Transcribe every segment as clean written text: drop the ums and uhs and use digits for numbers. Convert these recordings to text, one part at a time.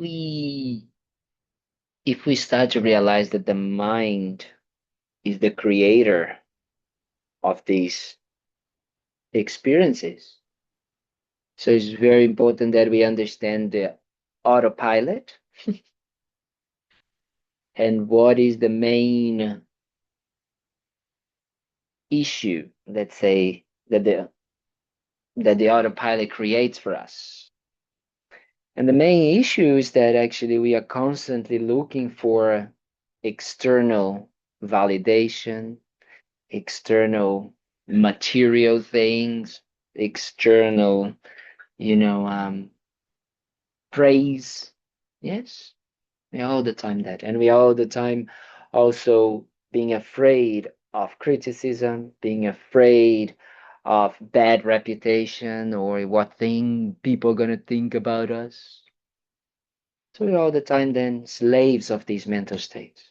if we start to realize that the mind is the creator of these experiences, so it's very important that we understand the autopilot and what is the main issue, let's say, that the autopilot creates for us. And the main issue is that actually we are constantly looking for external validation, external material things, external, praise. Yes, we are all the time that. And we are all the time also being afraid of criticism, being afraid of bad reputation or what thing people are going to think about us. So we're all the time then slaves of these mental states.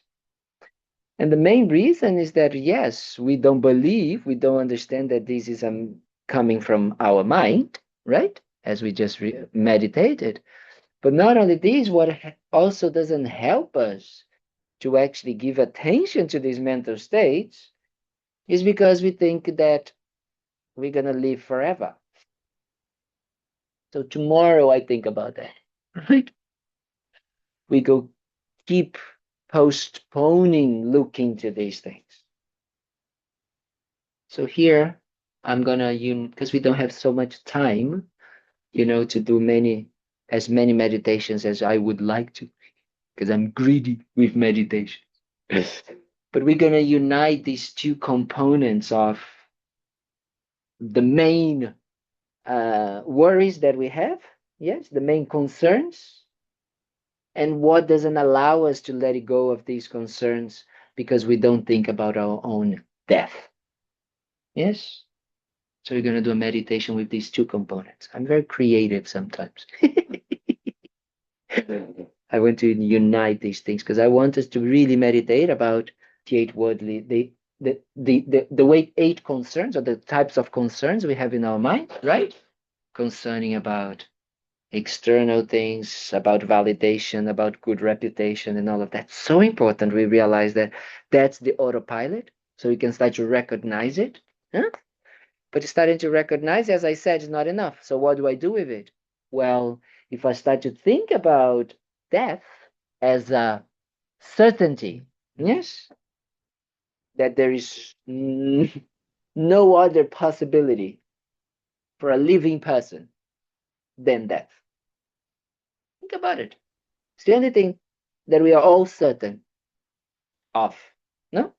And the main reason is that, yes, we don't believe, we don't understand that this is coming from our mind, right? As we just meditated. But not only this, what also doesn't help us to actually give attention to these mental states is because we think that we're going to live forever. So tomorrow I think about that, right? We go keep postponing looking to these things. So here I'm gonna because we don't have so much time, to do as many meditations as I would like to, because I'm greedy with meditation. But we're gonna unite these two components of the main worries that we have, yes, the main concerns, and what doesn't allow us to let it go of these concerns because we don't think about our own death. Yes. So we're going to do a meditation with these two components. I'm very creative sometimes. I want to unite these things because I want us to really meditate about the eight worldly, the way eight concerns or the types of concerns we have in our mind, right? Concerning about external things, about validation, about good reputation, and all of that. So important we realize that that's the autopilot, so we can start to recognize it. Huh? But starting to recognize, as I said, is not enough. So what do I do with it? Well, if I start to think about death as a certainty, yes, that there is no other possibility for a living person than death. Think about it. It's the only thing that we are all certain of. No?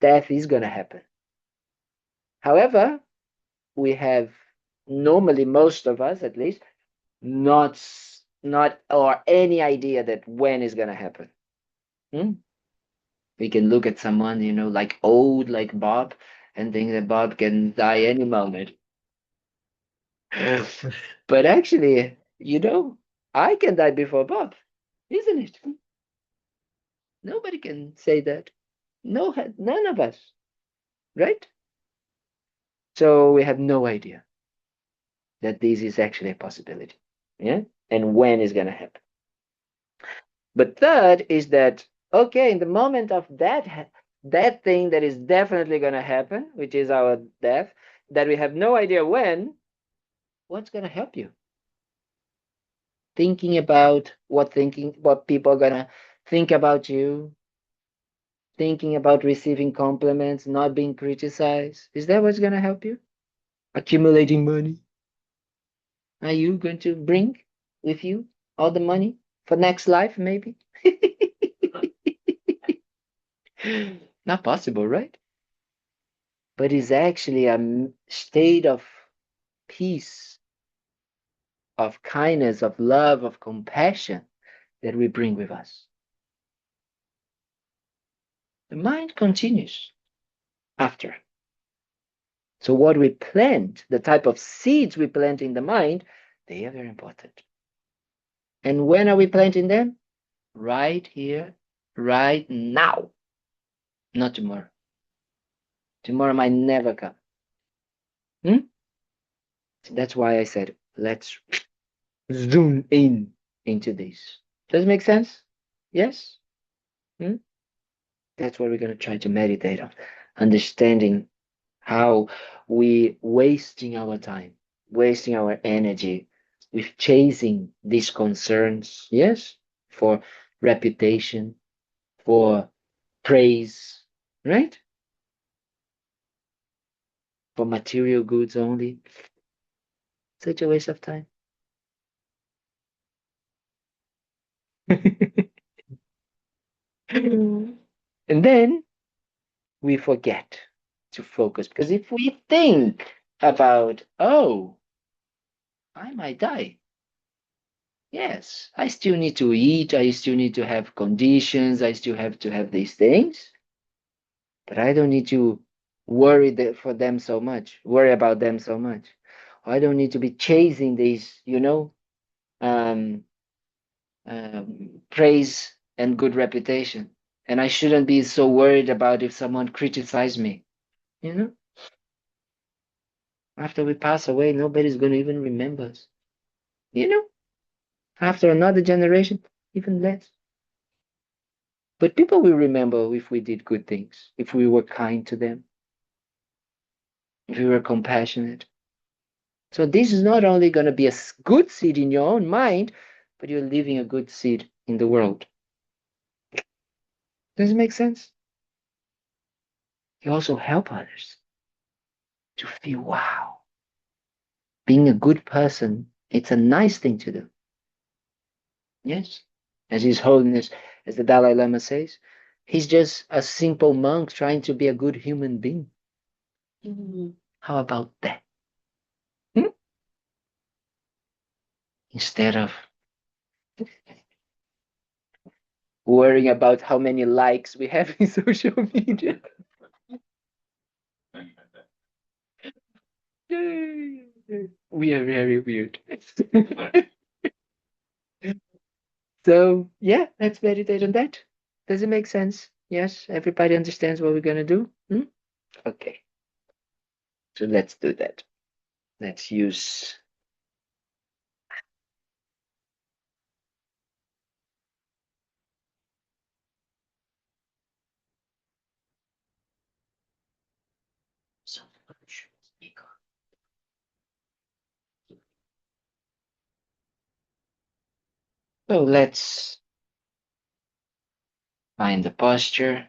Death is going to happen. However, we have normally, most of us at least, not or any idea that when is going to happen. We can look at someone, like old, like Bob, and think that Bob can die any moment. But actually, I can die before Bob, isn't it? Nobody can say that. No, none of us, right? So we have no idea that this is actually a possibility. Yeah. And when is going to happen. But third is that, okay, in the moment of that thing that is definitely going to happen, which is our death, that we have no idea when, what's going to help you? Thinking about what people are going to think about you, thinking about receiving compliments, not being criticized. Is that what's going to help you? Accumulating money. Are you going to bring with you all the money for next life, maybe? Not possible, right? But it's actually a state of peace, of kindness, of love, of compassion that we bring with us. The mind continues after. So what we plant, the type of seeds we plant in the mind, they are very important. And when are we planting them? Right here, right now, not tomorrow. Tomorrow might never come. So that's why I said, let's zoom in into this. Does it make sense? Yes? Hmm? That's what we're going to try to meditate on. Understanding how we wasting our time, wasting our energy with chasing these concerns, yes, for reputation, for praise, right? For material goods only. Such a waste of time. And then we forget to focus because if we think about, oh, I might die. Yes, I still need to eat. I still need to have conditions. I still have to have these things, but I don't need to for them so much, worry about them so much. I don't need to be chasing these, um, praise and good reputation. And I shouldn't be so worried about if someone criticizes me. You know, after we pass away, nobody's going to even remember us. You know, after another generation, even less. But people will remember if we did good things, if we were kind to them, if we were compassionate. So this is not only going to be a good seed in your own mind, but you're leaving a good seed in the world. Does it make sense? You also help others to feel, wow, being a good person, it's a nice thing to do. Yes. As His Holiness, as the Dalai Lama says, he's just a simple monk trying to be a good human being. How about that? Hmm? Instead of worrying about how many likes we have in social media. We are very weird. So, yeah, let's meditate on that. Does it make sense? Yes, everybody understands what we're going to do? Hmm? Okay, so let's do that. Let's use some ego. So let's find the posture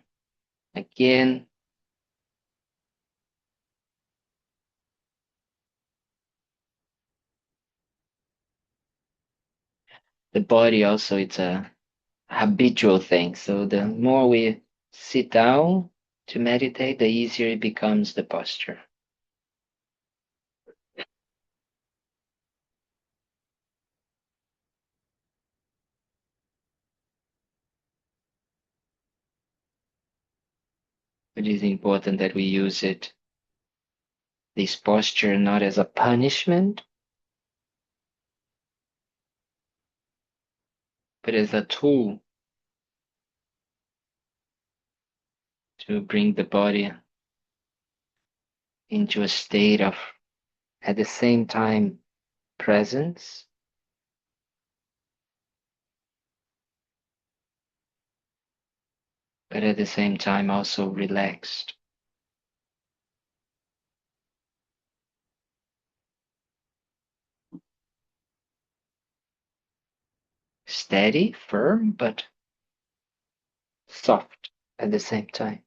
again. The body also, it's a habitual thing. So the more we sit down to meditate, the easier it becomes the posture. It is important that we use it, this posture, not as a punishment, but as a tool to bring the body into a state of, at the same time, presence, but at the same time also relaxed. Steady, firm, but soft at the same time.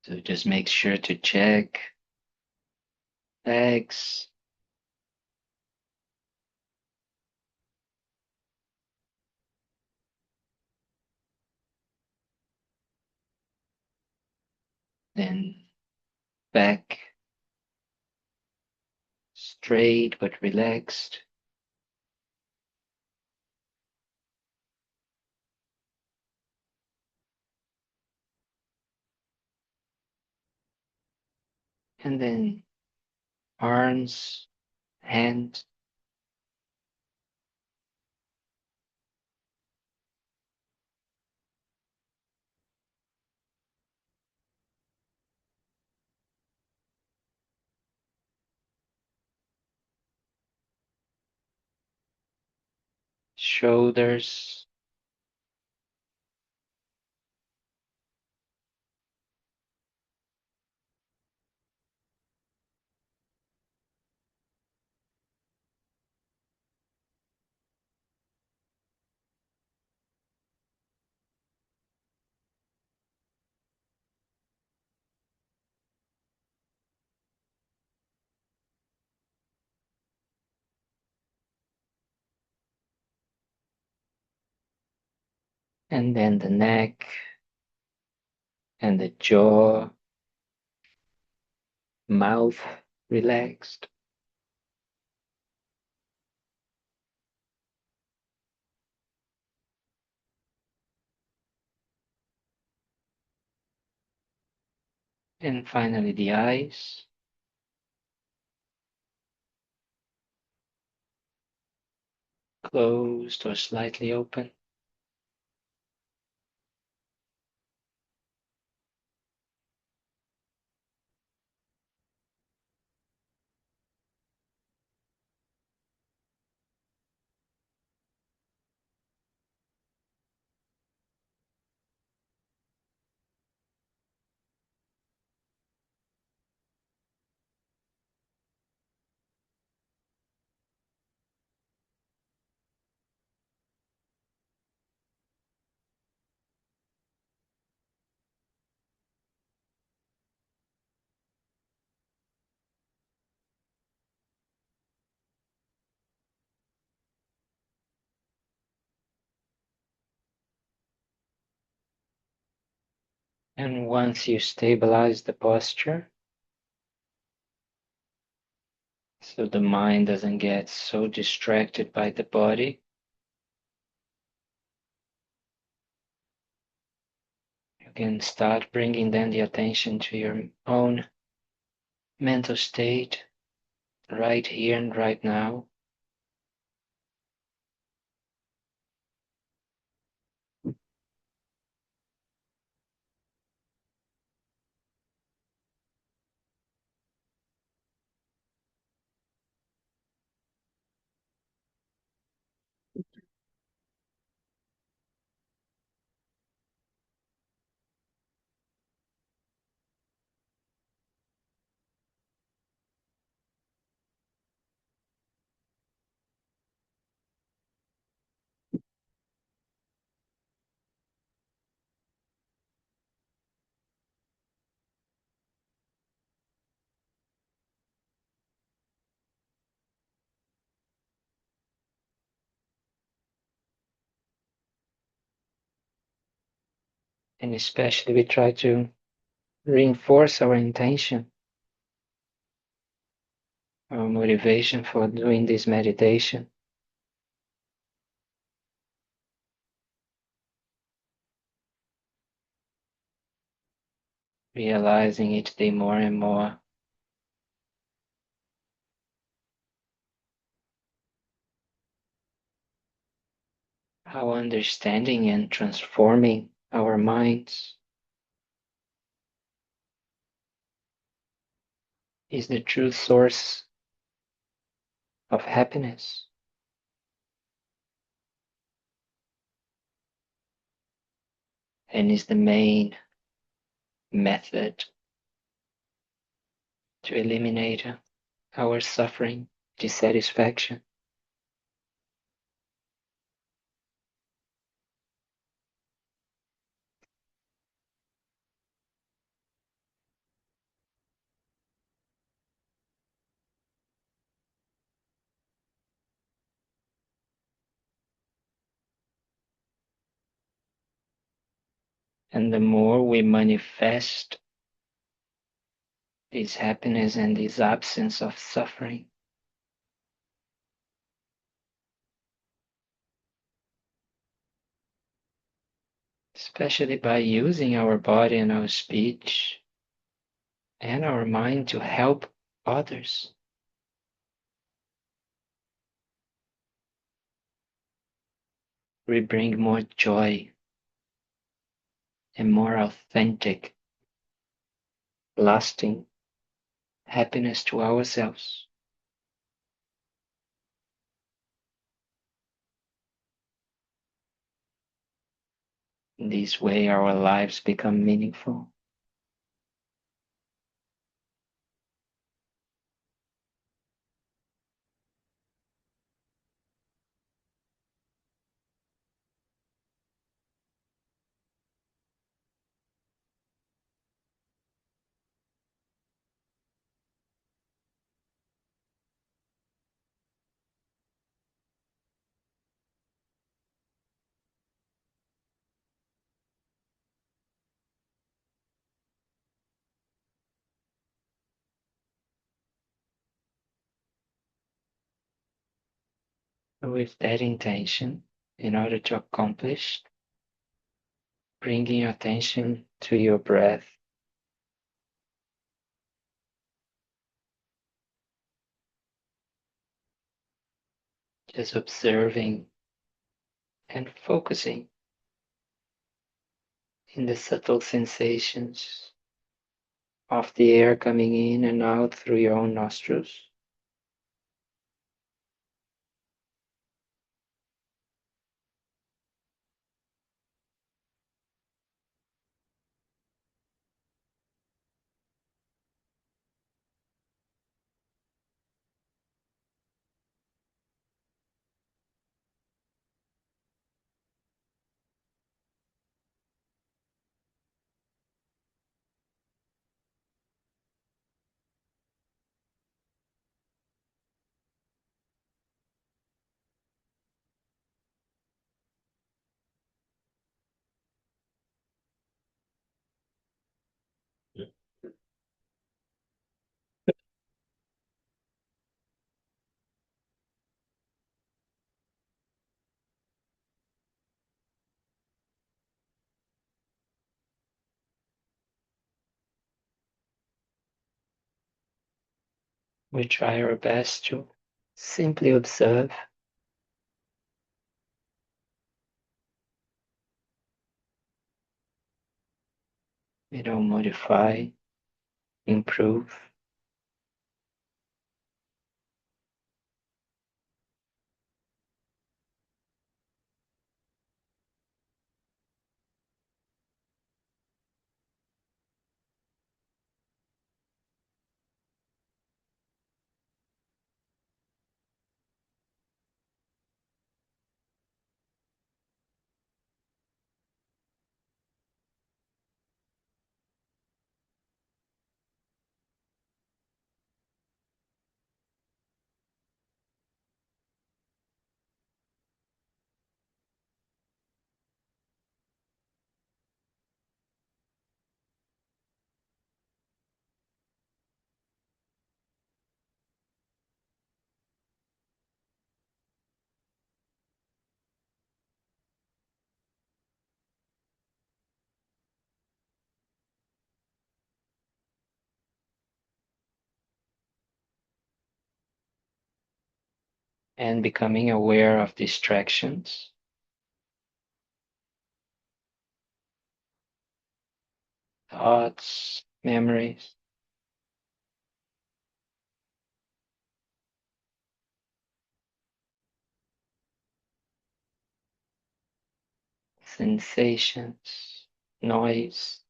So just make sure to check legs, then back, straight but relaxed. And then arms hand, shoulders, and then the neck and the jaw, mouth relaxed. And finally the eyes, closed or slightly open. And once you stabilize the posture, so the mind doesn't get so distracted by the body, you can start bringing then the attention to your own mental state right here and right now. And especially we try to reinforce our intention, our motivation for doing this meditation, realizing each day more and more how understanding and transforming our minds is the true source of happiness and is the main method to eliminate our suffering, dissatisfaction. And the more we manifest this happiness and this absence of suffering, especially by using our body and our speech and our mind to help others, we bring more joy and more authentic, lasting happiness to ourselves. In this way, our lives become meaningful. With that intention, in order to accomplish, bringing your attention to your breath, just observing and focusing in the subtle sensations of the air coming in and out through your own nostrils. We try our best to simply observe. We don't modify, improve. And becoming aware of distractions, thoughts, memories, sensations, noise,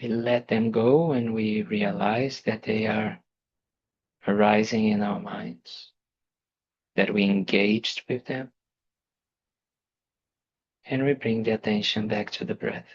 we let them go and we realize that they are arising in our minds, that we engaged with them, and we bring the attention back to the breath.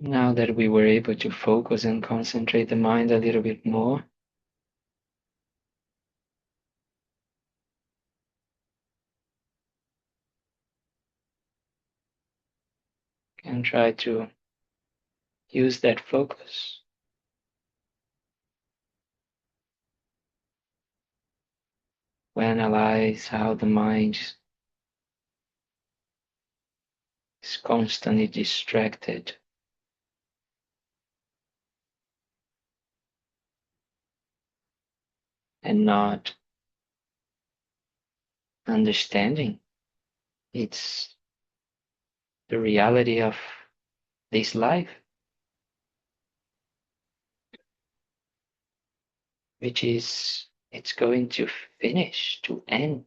Now that we were able to focus and concentrate the mind a little bit more, and try to use that focus to analyze how the mind is constantly distracted and not understanding it's the reality of this life, which is it's going to finish, to end.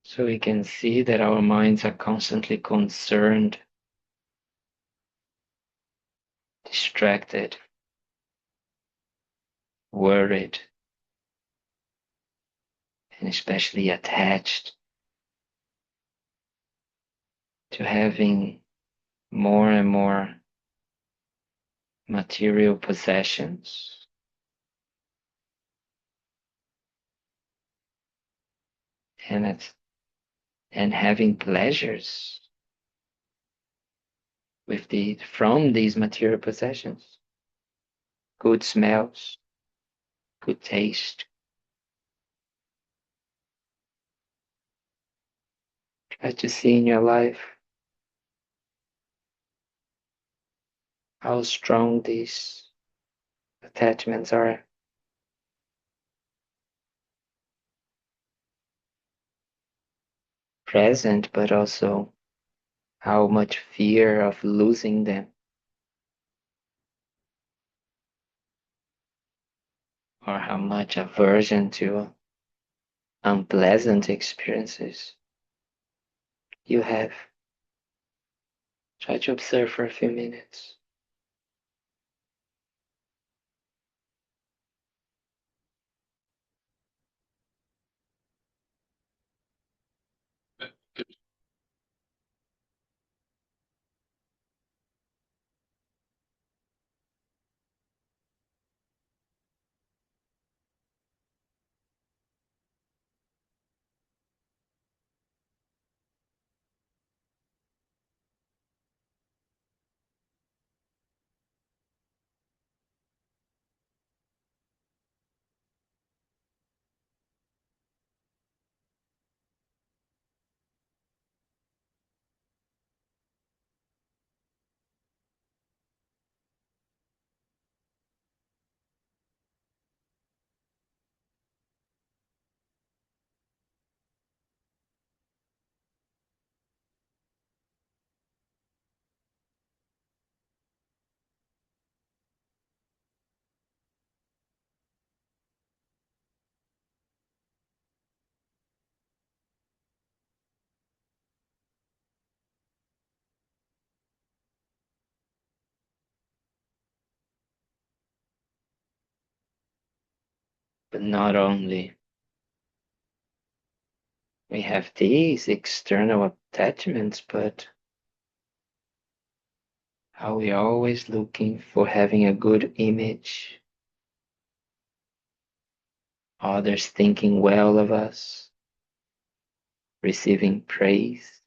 So we can see that our minds are constantly concerned, distracted, worried, and especially attached to having more and more material possessions and and having pleasures with from these material possessions, good smells, good taste. Try to see in your life how strong these attachments are present, but also how much fear of losing them or how much aversion to unpleasant experiences you have. Try to observe for a few minutes. But not only we have these external attachments, but how we're always looking for having a good image, others thinking well of us, receiving praise.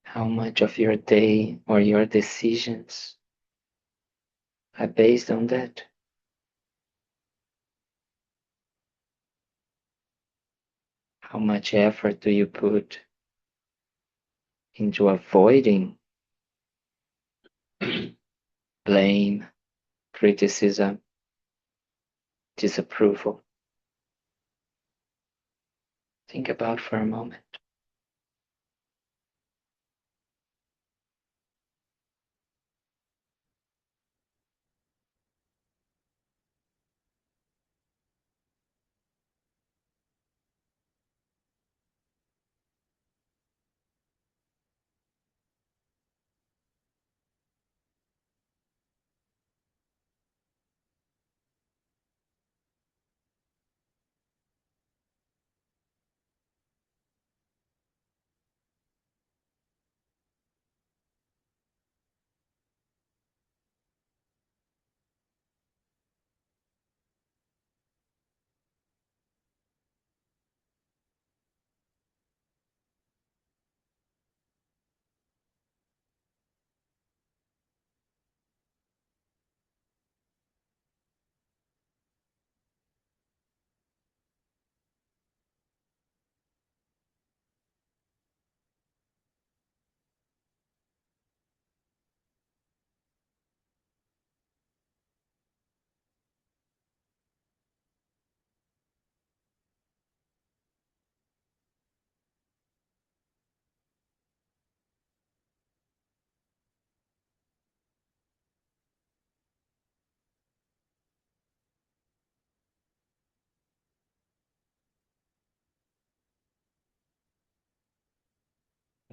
How much of your day or your decisions are based on that? How much effort do you put into avoiding blame, criticism, disapproval? Think about for a moment.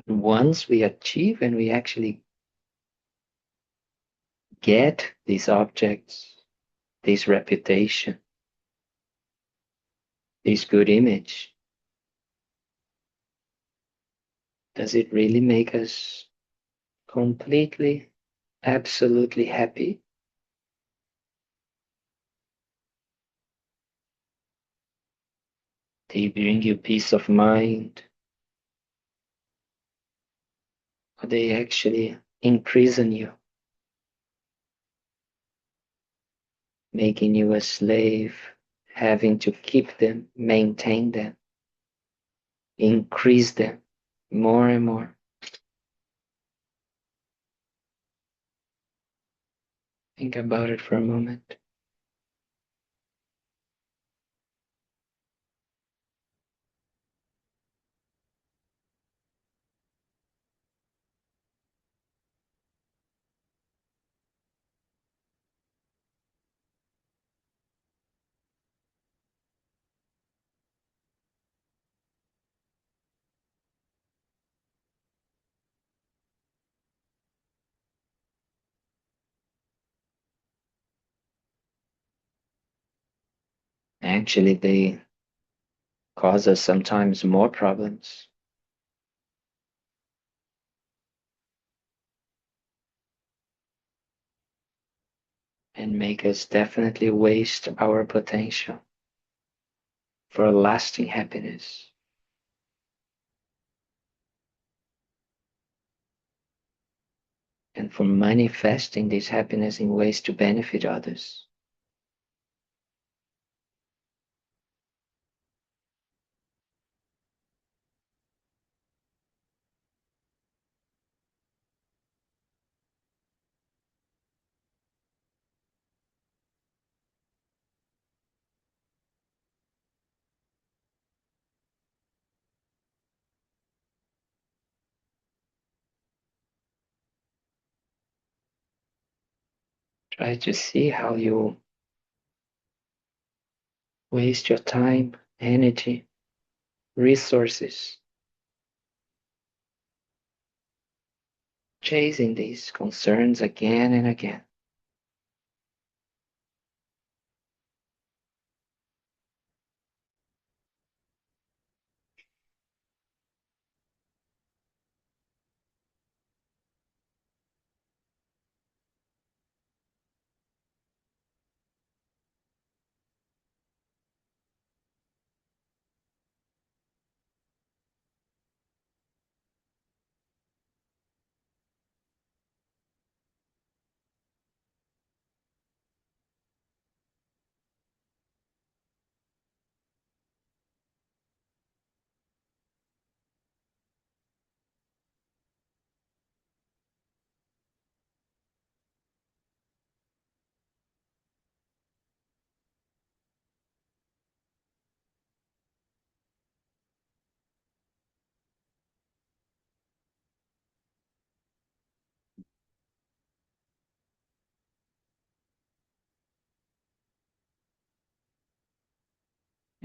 Once we achieve and we actually get these objects, this reputation, this good image, does it really make us completely, absolutely happy? They bring you peace of mind, or they actually imprison you, making you a slave, having to keep them, maintain them, increase them more and more. Think about it for a moment. Actually, they cause us sometimes more problems and make us definitely waste our potential for lasting happiness and for manifesting this happiness in ways to benefit others. Try to see how you waste your time, energy, resources chasing these concerns again and again.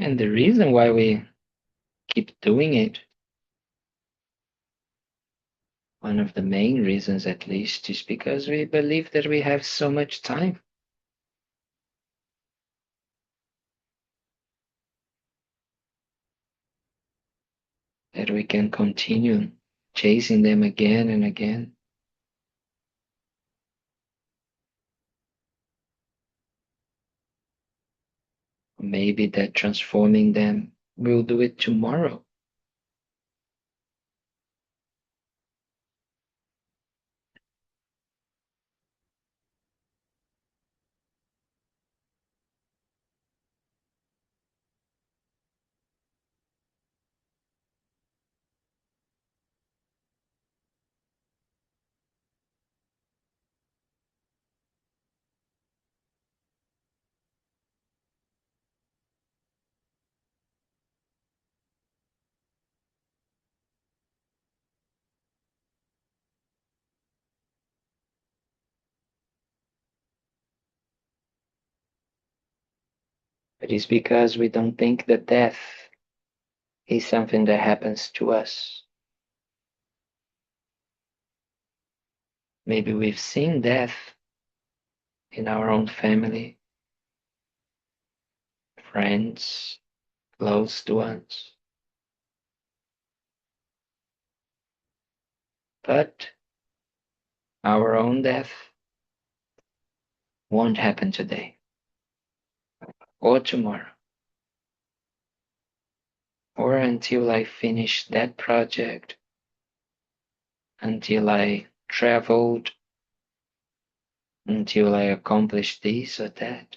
And the reason why we keep doing it, one of the main reasons at least, is because we believe that we have so much time. That we can continue chasing them again and again. Maybe that transforming them, we'll do it tomorrow. But it's because we don't think that death is something that happens to us. Maybe we've seen death in our own family, friends, close ones. But our own death won't happen today or tomorrow or until I finish that project, until I traveled, until I accomplished this or that.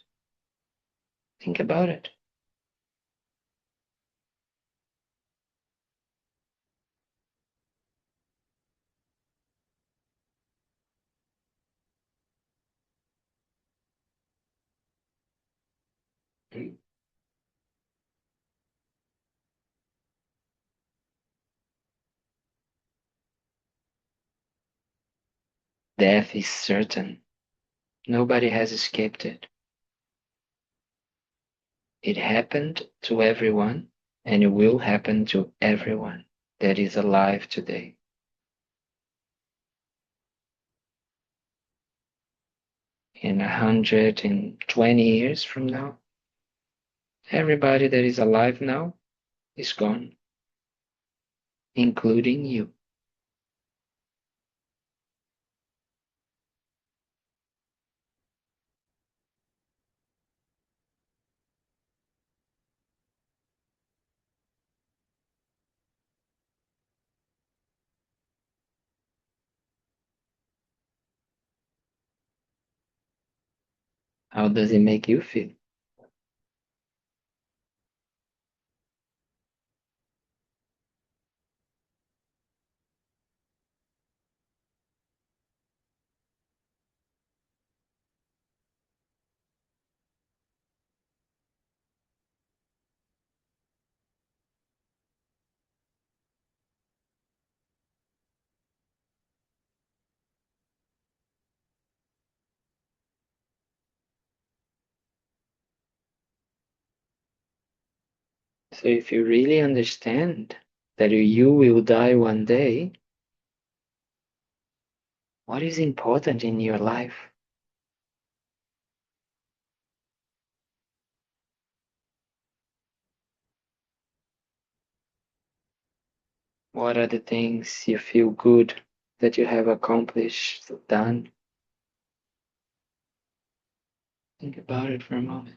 Think about it. Death is certain. Nobody has escaped it. It happened to everyone, and it will happen to everyone that is alive today. In 120 years from now, everybody that is alive now is gone, including you. How does it make you feel? So if you really understand that you will die one day, what is important in your life? What are the things you feel good that you have accomplished, done? Think about it for a moment.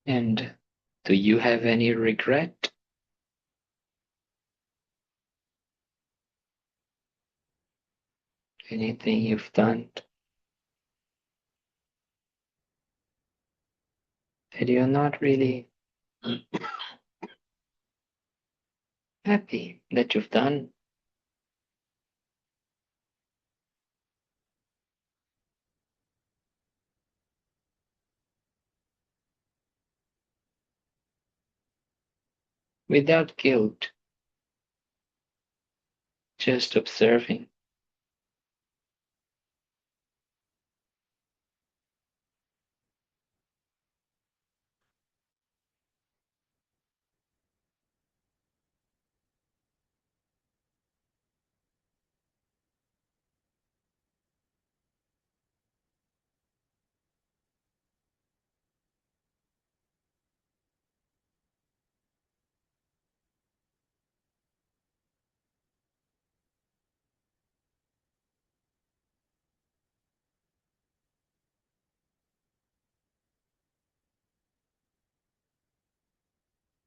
And do you have any regret? Anything you've done that you're not really happy that you've done without guilt, just observing?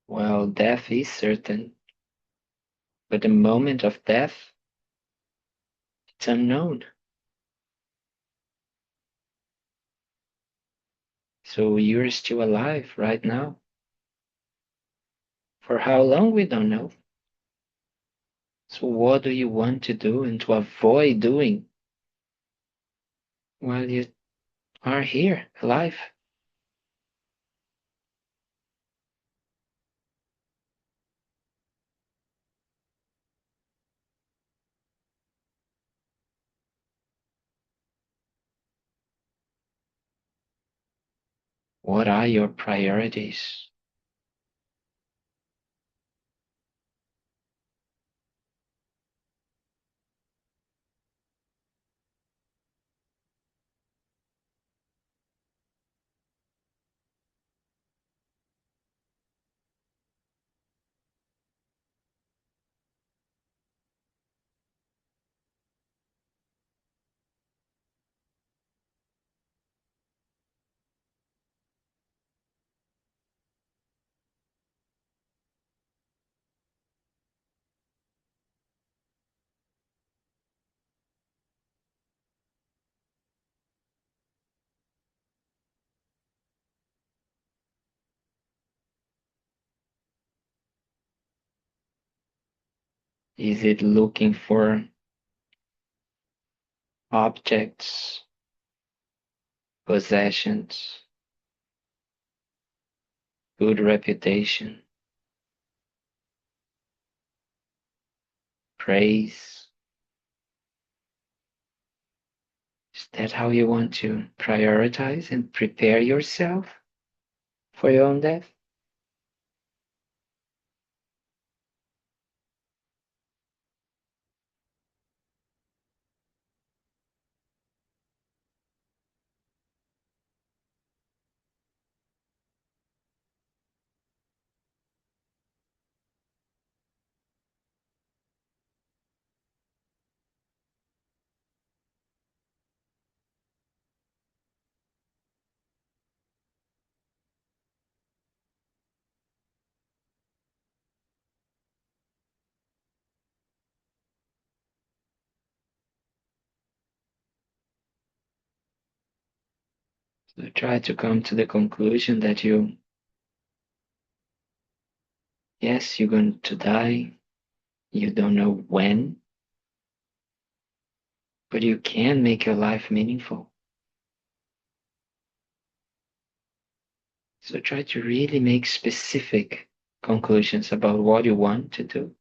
Well, death is certain, but the moment of death, it's unknown. So you're still alive right now. For how long, we don't know. So what do you want to do and to avoid doing while you are here, alive? What are your priorities? Is it looking for objects, possessions, good reputation, praise? Is that how you want to prioritize and prepare yourself for your own death? So try to come to the conclusion that yes, you're going to die. You don't know when, but you can make your life meaningful. So try to really make specific conclusions about what you want to do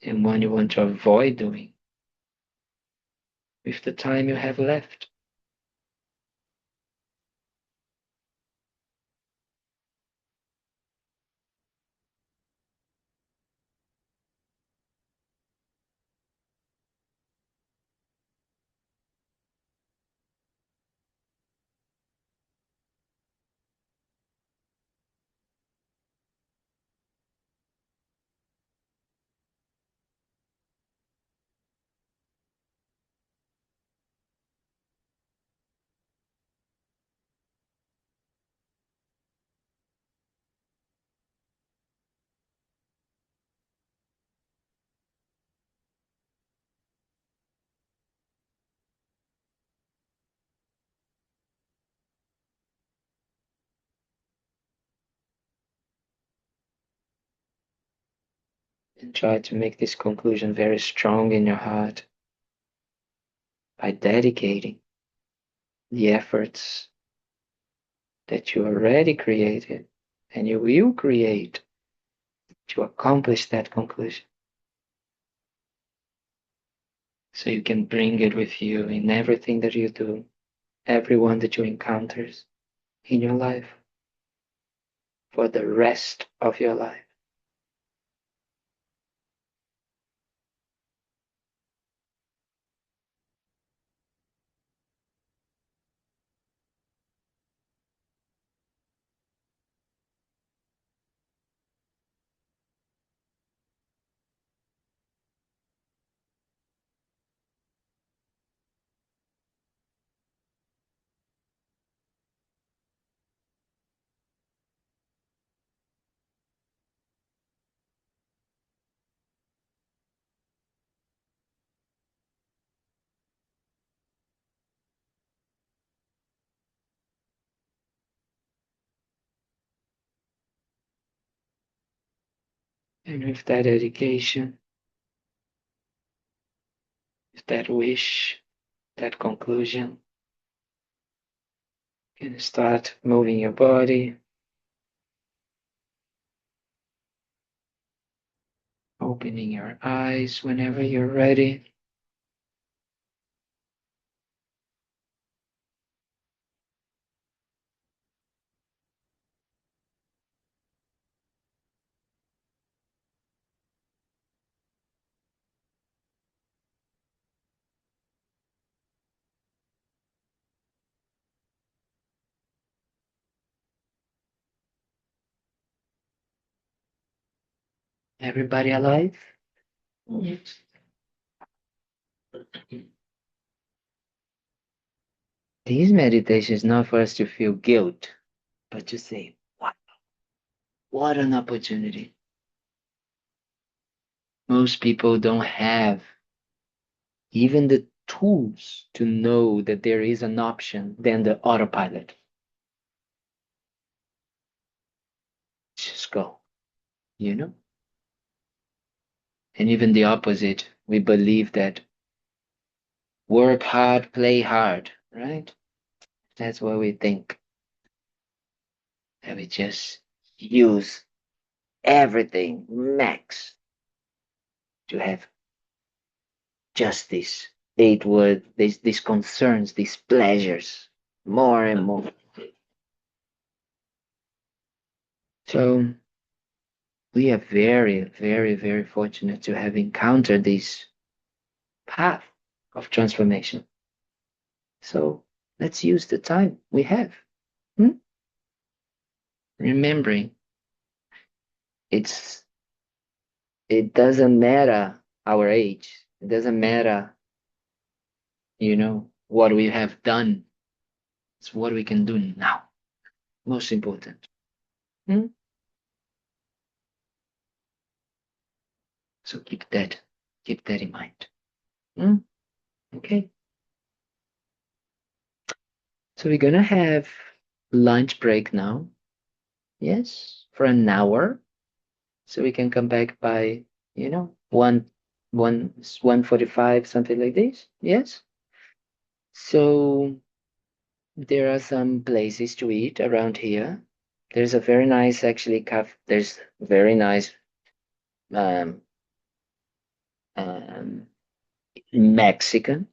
and what you want to avoid doing with the time you have left. And try to make this conclusion very strong in your heart by dedicating the efforts that you already created and you will create to accomplish that conclusion. So you can bring it with you in everything that you do, everyone that you encounter in your life, for the rest of your life. And with that dedication, with that wish, that conclusion, you can start moving your body, opening your eyes whenever you're ready. Everybody alive? Yes. This meditation is not for us to feel guilt, but to say, wow, what an opportunity. Most people don't have even the tools to know that there is an option than the autopilot. Just go, you know? And even the opposite, we believe that work hard, play hard, right? That's what we think. That we just use everything max to have just this 8 word, these concerns, these pleasures, more and more. So we are very, very, very fortunate to have encountered this path of transformation. So let's use the time we have. Hmm? Remembering it doesn't matter our age. It doesn't matter, what we have done. It's what we can do now. Most important. Hmm? So keep that in mind. Hmm? Okay. So we're gonna have lunch break now. Yes, for an hour. So we can come back by, 1:45, something like this. Yes. So there are some places to eat around here. There's a very nice, actually, cafe. There's very nice um, um, Mexican